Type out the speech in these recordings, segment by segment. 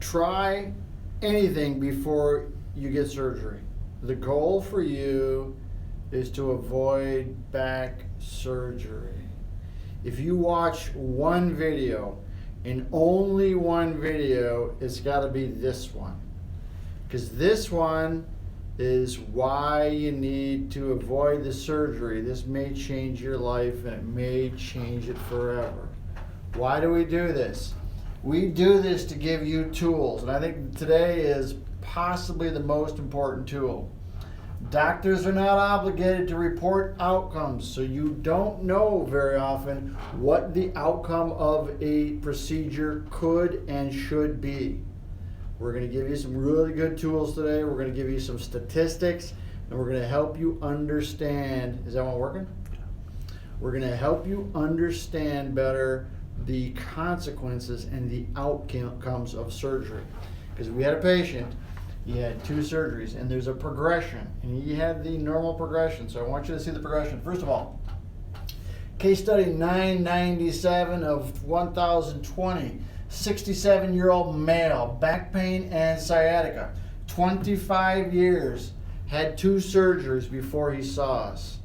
try anything before you get surgery. The goal for you is to avoid back surgery. If you watch one video, and only one video, it's got to be this one. Because this one is why you need to avoid the surgery. This may change your life, and it may change it forever. Why do we do this? We do this to give you tools, and I think today is possibly the most important tool. Doctors are not obligated to report outcomes, so you don't know very often what the outcome of a procedure could and should be. We're going to give you some really good tools today. We're going to give you some statistics, and we're going to help you understand. Is that one working? We're going to help you understand better the consequences and the outcomes of surgery. Because we had a patient, he had 2 surgeries, and there's a progression, and he had the normal progression. So I want you to see the progression. First of all, case study 997 of 1020, 67-year-old male, back pain and sciatica, 25 years, had 2 surgeries before he saw us.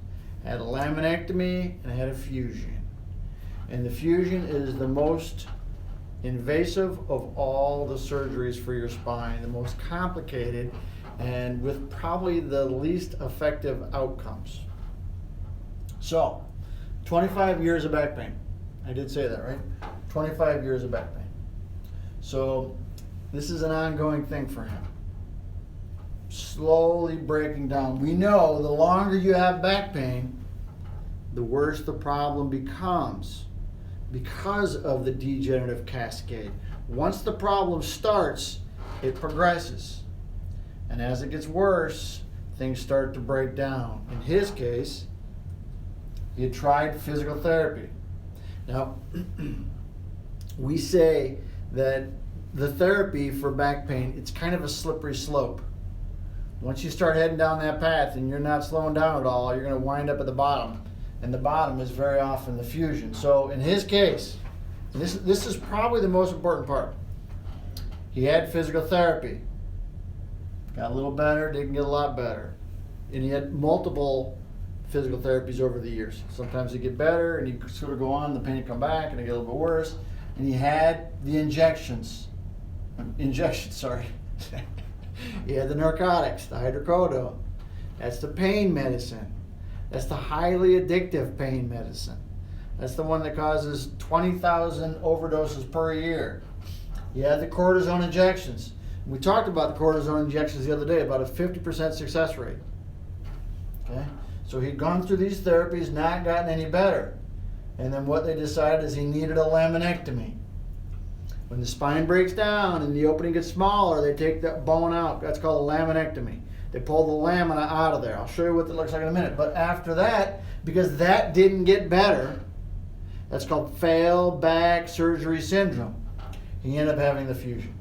Had a laminectomy and had a fusion. And the fusion is the most invasive of all the surgeries for your spine, the most complicated, and with probably the least effective outcomes. So, 25 years of back pain. I did say that, right? 25 years of back pain. So, this is an ongoing thing for him. Slowly breaking down. We know the longer you have back pain, the worse the problem becomes, because of the degenerative cascade. Once the problem starts, it progresses. And as it gets worse, things start to break down. In his case, he had tried physical therapy. Now, we say that the therapy for back pain, it's kind of a slippery slope. Once you start heading down that path and you're not slowing down at all, you're going to wind up at the bottom. And the bottom is very often the fusion. So in his case, this is probably the most important part. He had physical therapy. Got a little better, didn't get a lot better. And he had multiple physical therapies over the years. Sometimes he'd get better and he'd sort of go on, the pain would come back and it'd get a little bit worse. And he had the injections. He had the narcotics, the hydrocodone. That's the pain medicine. That's the highly addictive pain medicine. That's the one that causes 20,000 overdoses per year. You had the cortisone injections. We talked about the cortisone injections the other day, about a 50% success rate. Okay? So he'd gone through these therapies, not gotten any better. And then what they decided is he needed a laminectomy. When the spine breaks down and the opening gets smaller, they take that bone out. That's called a laminectomy. They pull the lamina out of there. I'll show you what it looks like in a minute. But after that, because that didn't get better, that's called failed back surgery syndrome. He ended up having the fusion.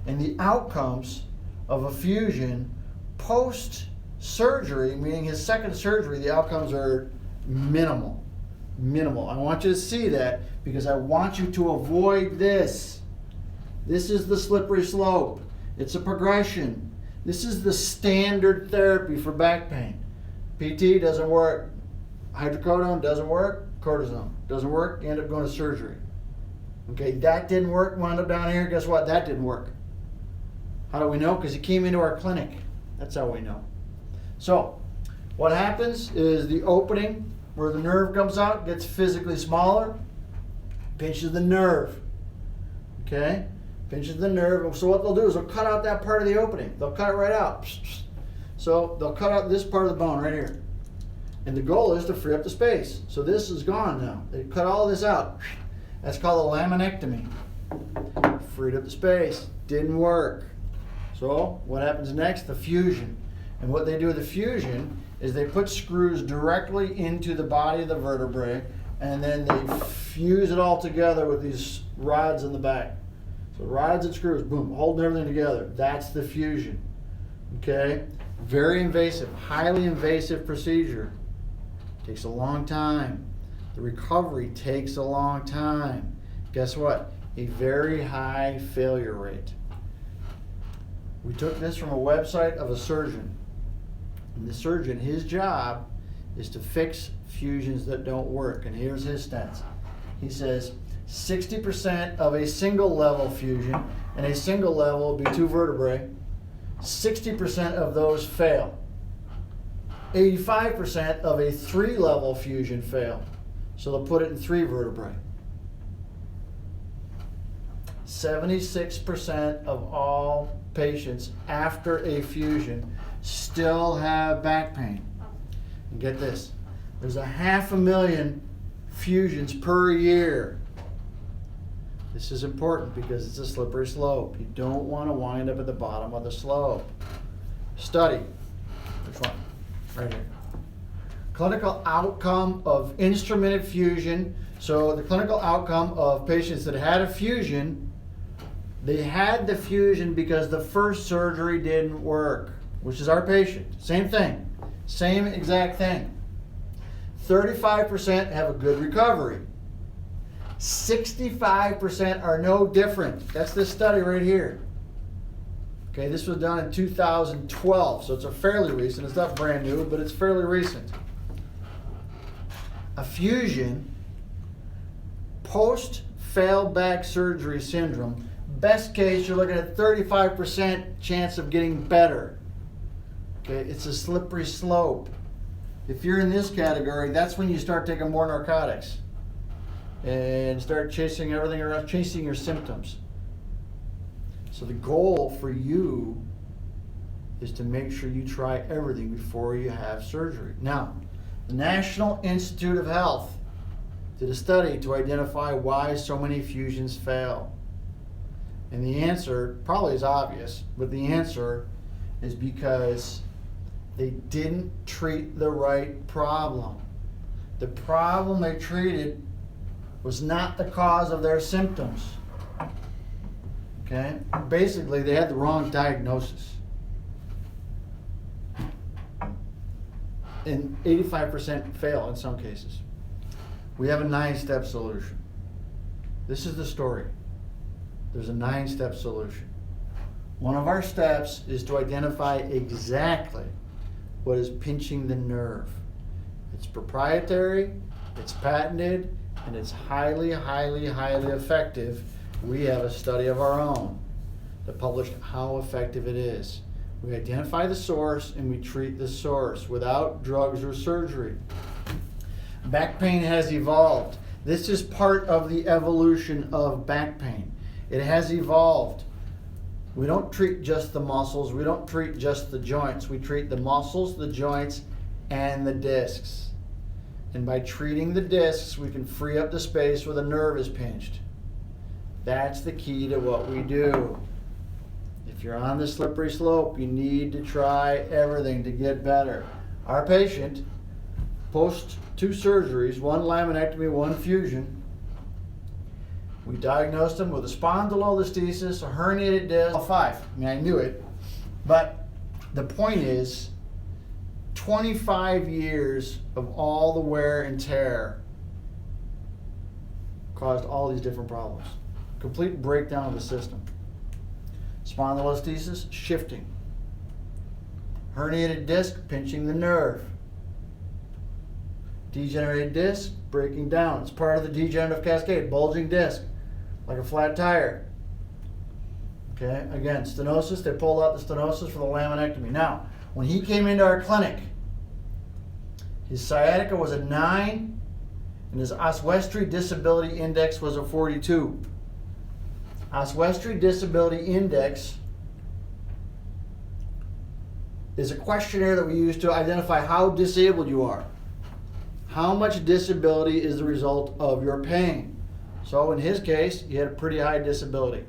And the outcomes of a fusion post-surgery, meaning his second surgery, the outcomes are minimal. Minimal. I want you to see that because I want you to avoid this. This is the slippery slope. It's a progression. This is the standard therapy for back pain. PT doesn't work. Hydrocodone doesn't work. Cortisone doesn't work. You end up going to surgery. Okay, that didn't work. Wound up down here. Guess what? That didn't work. How do we know? Because he came into our clinic. That's how we know. So, what happens is the opening where the nerve comes out gets physically smaller. Pinches the nerve. Okay? Pinches the nerve. So what they'll do is they'll cut out that part of the opening. They'll cut it right out. So they'll cut out this part of the bone right here. And the goal is to free up the space. So this is gone now. They cut all this out. That's called a laminectomy. Freed up the space. Didn't work. So what happens next? The fusion. And what they do with the fusion is they put screws directly into the body of the vertebrae, and then they fuse it all together with these rods in the back. So rods and screws, boom, holding everything together. That's the fusion. Okay? Very invasive, highly invasive procedure. Takes a long time. The recovery takes a long time. Guess what? a very high failure rate. We took this from a website of a surgeon. And the surgeon, his job is to fix fusions that don't work. And here's his stats. He says 60% of a single level fusion, and a single level would be 2 vertebrae, 60% of those fail. 85% of a 3-level fusion fail. So they'll put it in 3 vertebrae. 76% of all patients after a fusion still have back pain. And get this, there's 500,000 fusions per year. This is important because it's a slippery slope. You don't want to wind up at the bottom of the slope. Study. Which one? Right here. Clinical outcome of instrumented fusion. So the clinical outcome of patients that had a fusion, they had the fusion because the first surgery didn't work, which is our patient. Same thing. Same exact thing. 35% have a good recovery. 65% are no different. That's this study right here. Okay, this was done in 2012, so it's a fairly recent. It's not brand new, but it's fairly recent. A fusion, post-failed back surgery syndrome, best case, you're looking at 35% chance of getting better. Okay, it's a slippery slope. If you're in this category, that's when you start taking more narcotics and start chasing everything around, chasing your symptoms. So the goal for you is to make sure you try everything before you have surgery. Now, the National Institute of Health did a study to identify why so many fusions fail. And the answer probably is obvious, but the answer is because they didn't treat the right problem. The problem they treated was not the cause of their symptoms. Okay? Basically, they had the wrong diagnosis. And 85% fail in some cases. We have a 9-step solution. This is the story. There's a 9-step solution. One of our steps is to identify exactly what is pinching the nerve. It's proprietary, it's patented, and it's highly, highly, highly effective. We have a study of our own that published how effective it is. We identify the source and we treat the source without drugs or surgery. Back pain has evolved. This is part of the evolution of back pain. It has evolved. We don't treat just the muscles. We don't treat just the joints. We treat the muscles, the joints, and the discs. And by treating the discs, we can free up the space where the nerve is pinched. That's the key to what we do. If you're on the slippery slope, you need to try everything to get better. Our patient, post 2 surgeries, 1 laminectomy, 1 fusion, we diagnosed him with a spondylolisthesis, a herniated disc, 5. I mean, I knew it, but the point is, 25 years of all the wear and tear caused all these different problems. Complete breakdown of the system. Spondylolisthesis, shifting. Herniated disc, pinching the nerve. Degenerated disc, breaking down. It's part of the degenerative cascade. Bulging disc, like a flat tire. Okay, again, stenosis, they pulled out the stenosis for the laminectomy. Now, when he came into our clinic, his sciatica was a 9, and his Oswestry Disability Index was a 42. Oswestry Disability Index is a questionnaire that we use to identify how disabled you are. How much disability is the result of your pain? So in his case, he had a pretty high disability.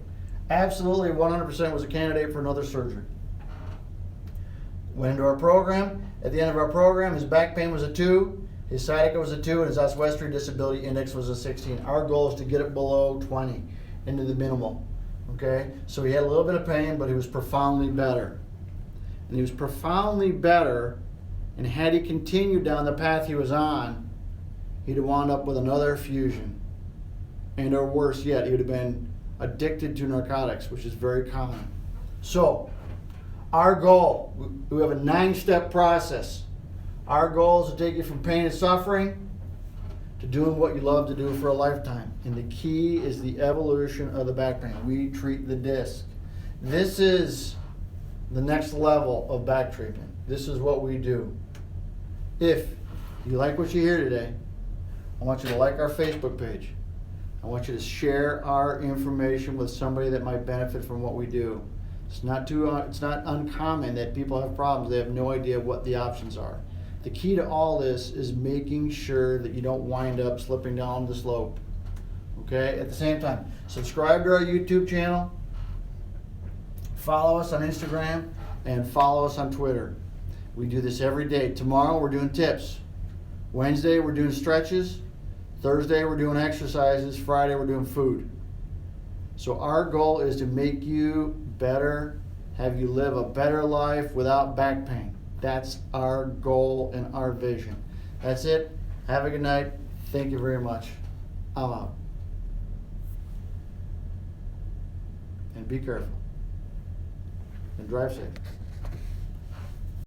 Absolutely 100% was a candidate for another surgery. Went into our program. At the end of our program, his back pain was a 2, his sciatica was a 2, and his Oswestry Disability Index was a 16. Our goal is to get it below 20, into the minimal. Okay? So he had a little bit of pain, but he was profoundly better. And he was profoundly better, and had he continued down the path he was on, he'd have wound up with another fusion. And or worse yet, he would have been addicted to narcotics, which is very common. So, our goal, we have a 9-step process. Our goal is to take you from pain and suffering to doing what you love to do for a lifetime. And the key is the evolution of the back pain. We treat the disc. This is the next level of back treatment. This is what we do. If you like what you hear today, I want you to like our Facebook page. I want you to share our information with somebody that might benefit from what we do. It's not uncommon that people have problems. They have no idea what the options are. The key to all this is making sure that you don't wind up slipping down the slope. Okay? At the same time, subscribe to our YouTube channel, follow us on Instagram, and follow us on Twitter. We do this every day. Tomorrow we're doing tips. Wednesday we're doing stretches. Thursday we're doing exercises. Friday we're doing food. So our goal is to make you better, have you live a better life without back pain. That's our goal and our vision. That's it. Have a good night. Thank you very much. I'm out. And be careful. And drive safe.